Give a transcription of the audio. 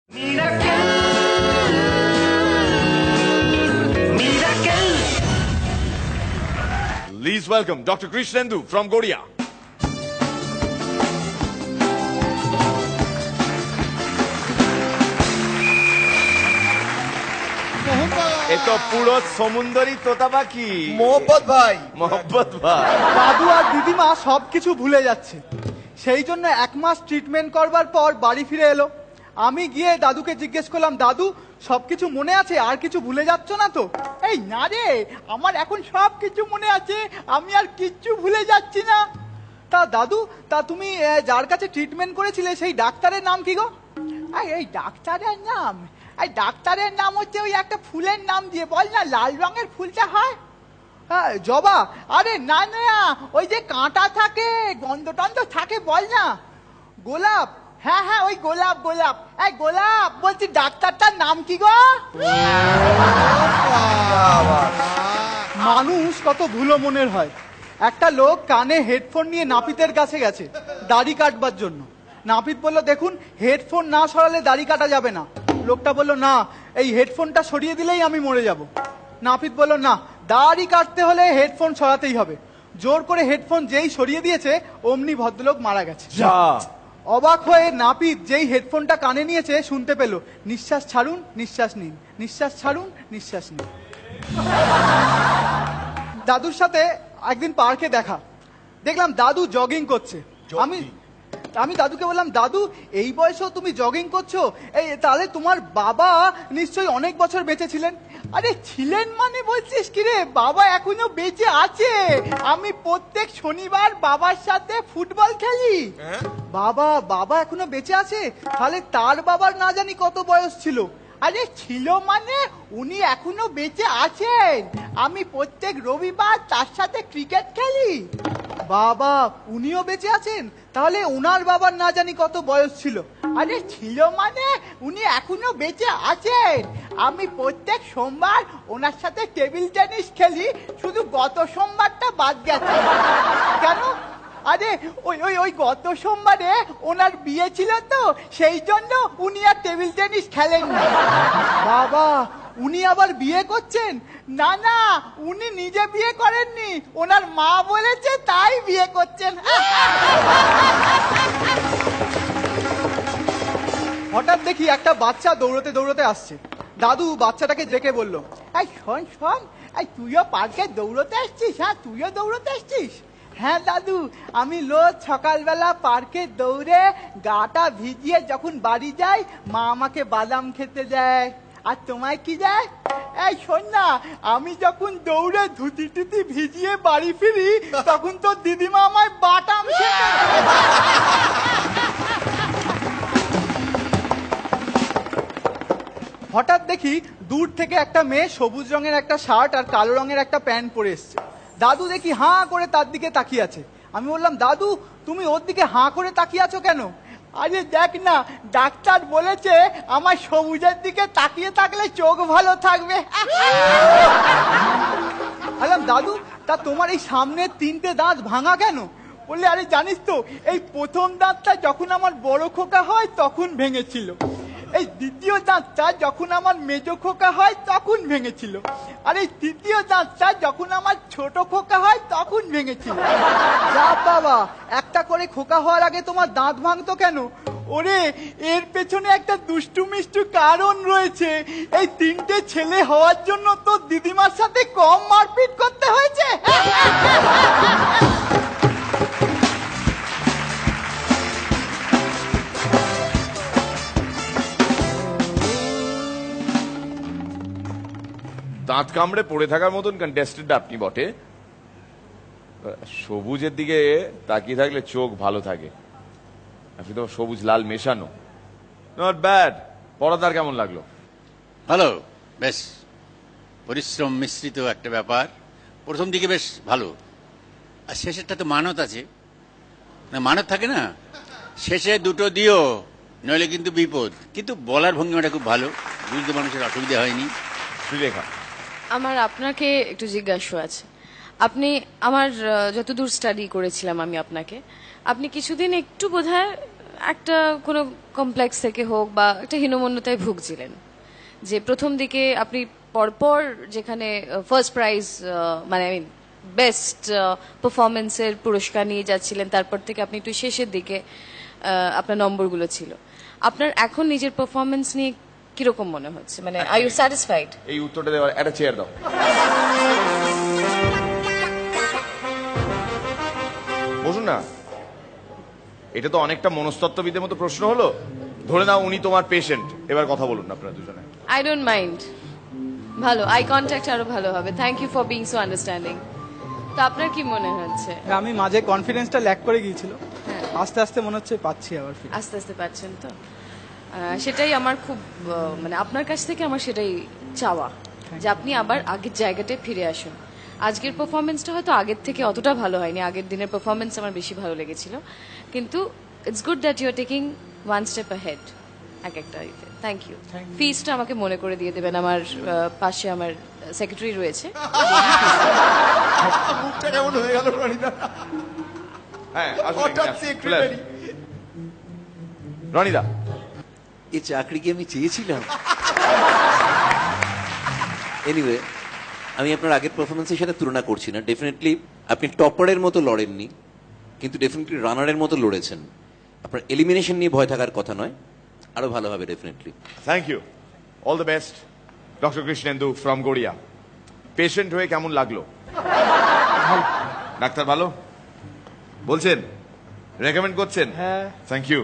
Please welcome Dr. Krishnendu from Godia. এ তো পুরো সমুন্দরী তোতা পাখি মোহব্বত ভাই। মোহব্বত ভাই, দাদু আর দিদিমা সবকিছু ভুলে যাচ্ছে, সেই জন্য 1 মাস ট্রিটমেন্ট করবার পর বাড়ি ফিরে এলো। আমি গিয়ে দাদুকে জিজ্ঞেস করলাম, দাদু সবকিছু মনে আছে, আর কিছু ভুলে যাচ্ছ না তো? এই না রে, আমার এখন সবকিছু মনে আছে, আমি আর কিচ্ছু ভুলে যাচ্ছি না। তা দাদু, তা তুমি যার কাছে ট্রিটমেন্ট করেছিলে সেই ডাক্তারের নাম কি গো? এই ডাক্তারের নাম, এই ডাক্তারের নাম হচ্ছে ওই একটা ফুলের নাম দিয়ে, বল না, লাল রঙের ফুলটা হয় জবা। আরে না না, ওই যে কাঁটা থাকে, গন্ধ টন্ধ থাকে, বল না, গোলাপ। হ্যাঁ হ্যাঁ, ওই গোলাপ গোলাপ। এই গোলাপ, বলছি ডাক্তারটার নাম কি গো? মানুষ কত ভুলো মনের হয়। একটা লোক কানে হেডফোন নিয়ে নাপিতের কাছে গেছে দাড়ি কাটবার জন্য। নাপিত বলল, দেখুন হেডফোন না সরালে দাড়ি কাটা যাবে না। লোকটা বলল, না, এই হেডফোনটা সরিয়ে দিলেই আমি মরে যাব। নাপিত বলল, না, দাড়ি কাটতে হলে হেডফোন সরাতেই হবে। জোর করে হেডফোন যেই সরিয়ে দিয়েছে অমনি ভদ্রলোক মারা গেছে। অবাক হয়ে নাপিত যেই হেডফোনটা কানে নিয়েছে শুনতে পেল, নিঃশ্বাস ছাড়ুন, নিঃশ্বাস নিন, নিঃশ্বাস ছাড়ুন, নিঃশ্বাস নিন। দাদুর সাথে একদিন পার্কে দেখা, দেখলাম দাদু জগিং করছে। আমি দাদুকে বললাম, দাদু এই বয়সেও তুমি জগিং করছো, এই তাহলে তোমার বাবা নিশ্চয়ই অনেক বছর বেঁচে ছিলেন। আরে ছিলেন মানে বলছিস কি রে, বাবা এখনো বেঁচে আছে। আমি প্রত্যেক শনিবার বাবার সাথে ফুটবল খেলি। বাবা এখনো বেঁচে আছে, তাহলে তার বাবার না জানি কত বয়স ছিল। আরে ছিল মানে উনি এখনো বেঁচে আছেন। আমি প্রত্যেক রবিবার তার সাথে ক্রিকেট খেলি। বাবা উনিও বেঁচে আছেন, তাহলে ওনার বাবার না জানি কত বয়স ছিল। আরে ছিল মানে উনি এখনো বেঁচে আছেন। আমি প্রত্যেক সোমবার ওনার সাথে টেবিল টেনিস খেলি, শুধু গত সোমবারটা বাদ গেছে। কেন? আরে ওই গত সোমবারে ওনার বিয়ে ছিল তো, সেই জন্য উনি আর টেবিল টেনিস খেলেননি। বাবা উনি আবার বিয়ে করছেন? না না, উনি নিজে বিয়ে করেননি, ওনার মা বলেছে তাই বিয়ে করছেন। হঠাৎ দেখি একটা বাচ্চা দৌড়তে দৌড়তে আসছে। দাদু বাচ্চাটাকে ডেকে বলল, এই শোন শোন, এই তুইও পার্কে দৌড়তে আসছিস? হ্যাঁ, তুইও দৌড়তে আসছিস? হ্যাঁ দাদু, আমি রোজ সকালবেলা পার্কে দৌড়ে গাটা ভিজিয়ে যখন বাড়ি যাই, মা আমাকে বাদাম খেতে দেয়। আর তোমায় কি দেয়? এই শোন না, আমি যখন দৌড়ে ধুতি টুতি ভিজিয়ে বাড়ি ফিরি, তখন তো দিদিমা আমায় বাদাম খেতে। হঠাৎ দেখি দূর থেকে একটা মেয়ে সবুজ রঙের একটা শার্ট আর কালো রঙের একটা প্যান্ট পরে এসছে। দাদু দেখি হাঁ করে তার দিকে তাকিয়ে আছে। আমি বললাম, দাদু তুমি ওর দিকে হাঁ করে তাকিয়ে আছো কেন? আরে দেখ না, ডাক্তার বলেছে আমার সবুজের দিকে তাকিয়ে থাকলে চোখ ভালো থাকবে। বললাম, দাদু তা তোমার এই সামনের 3টে দাঁত ভাঙা কেন? বললে, আরে জানিস তো, এই প্রথম দাঁতটা যখন আমার বড় খোকা হয় তখন ভেঙেছিল, এই দ্বিতীয় দাঁতটা যখন আমার মেজো খোকা হয় তখন ভেঙেছিল, আর এই তৃতীয় দাঁতটা যখন আমার ছোট খোকা হয় তখন ভেঙেছিল। যা বাবা, একটা করে খোকা হওয়ার আগে তোমার দাঁত ভাঙতো কেন? ওরে, এর পেছনে একটা দুষ্টু মিষ্টু কারণ রয়েছে। এই 3টে ছেলে হওয়ার জন্য তো দিদিমার সাথে কম মারপিট করতে হয়েছে। দাঁত কামড়ে পড়ে থাকার মতন কন্টেস্টেড আপনি বটে। সবুজের দিকে তাকিয়ে থাকলে চোখ ভালো থাকে। আপনি তো সবুজ লাল মেশানো। Not bad. পড়াদার কেমন লাগলো? ভালো, বেশ পরিশ্রম মিশ্রিত একটা ব্যাপার। প্রথম দিকে বেশ ভালো, আর শেষেরটা তো মানত আছে না, মানত থাকে না, শেষে দুটো দিও, নইলে কিন্তু বিপদ। কিন্তু বলার ভঙ্গিমাটা খুব ভালো, বুঝতে মানুষের অসুবিধা হয়নি। শ্রীলেখা, আমার আপনাকে একটু জিজ্ঞাসা আছে। আপনি আমার যতদূর স্টাডি করেছিলাম আমি আপনাকে, আপনি কিছুদিন একটু বোধহয় একটা কোনো কমপ্লেক্স থেকে হোক বা একটা হীনমন্যতায় ভুগছিলেন, যে প্রথম দিকে আপনি পরপর যেখানে ফার্স্ট প্রাইজ মানে আই মিন বেস্ট পারফরমেন্সের পুরস্কার নিয়ে যাচ্ছিলেন, তারপর থেকে আপনি একটু শেষের দিকে আপনার নম্বরগুলো ছিল, আপনার এখন নিজের পারফরমেন্স নিয়ে কিরকম মনে হচ্ছে, মানে আর ইউ স্যাটিসফাইড? এই উত্তরটা দেওয়ার একটা চেয়ার দাও। বসুন না। এটা তো অনেকটা মনস্তত্ত্ববিদের মতো প্রশ্ন হলো। ধরে নাও উনি তোমার পেশেন্ট, এবার কথা বলুন আপনারা দুজনে। আই ডোন্ট মাইন্ড, ভালো আই কন্ট্যাক্ট আরো ভালো হবে। Thank you for being so understanding. তো আপনার কি মনে হচ্ছে? আমি মাঝে কনফিডেন্সটা ল্যাক করে গিয়েছিল, হ্যাঁ। আস্তে আস্তে মনে হচ্ছে পাচ্ছি আবার ফিরে। আস্তে আস্তে পাচ্ছেন তো? সেটাই আমার খুব মানে আপনার কাছ থেকে আমার সেটাই চাওয়া, যে আপনি আবার আগের জায়গাটায় ফিরে আসুন। আজকের পারফরমেন্সটা হয়তো আগের থেকে অতটা ভালো হয়নি, আগের দিনের পারফরমেন্স আমার বেশি ভালো লেগেছিল, কিন্তু it's good that you are taking one step ahead এক একটা ইতে। Thank you. ফিসটা আমাকে মনে করে দিয়ে দেবেন, আমার পাশে আমার সেক্রেটারি রয়েছে। মুখটা কেমন হয়ে গেল রনিদা? হ্যাঁ, আসুন, হঠাৎ চলে secretary। আসুন। রনিদা, এই চাকরি কি আমি চেয়েছিলাম? এনিওয়ে, আমি আপনার আগের পারফরমেন্সের সাথে তুলনা করছি না। ডেফিনেটলি আপনি টপারের মতো লড়েননি, কিন্তু ডেফিনেটলি রানারের মতো লড়েছেন। আপনার এলিমিনেশন নিয়ে ভয় থাকার কথা নয়, আরো ভালো হবে definitely. Thank you, all the best. Doctor Krishnendu from Garia. Patient হয়ে কেমন লাগলো? ডাক্তার ভালো বলছেন, রেকমেন্ড করছেন? হ্যাঁ। Thank you.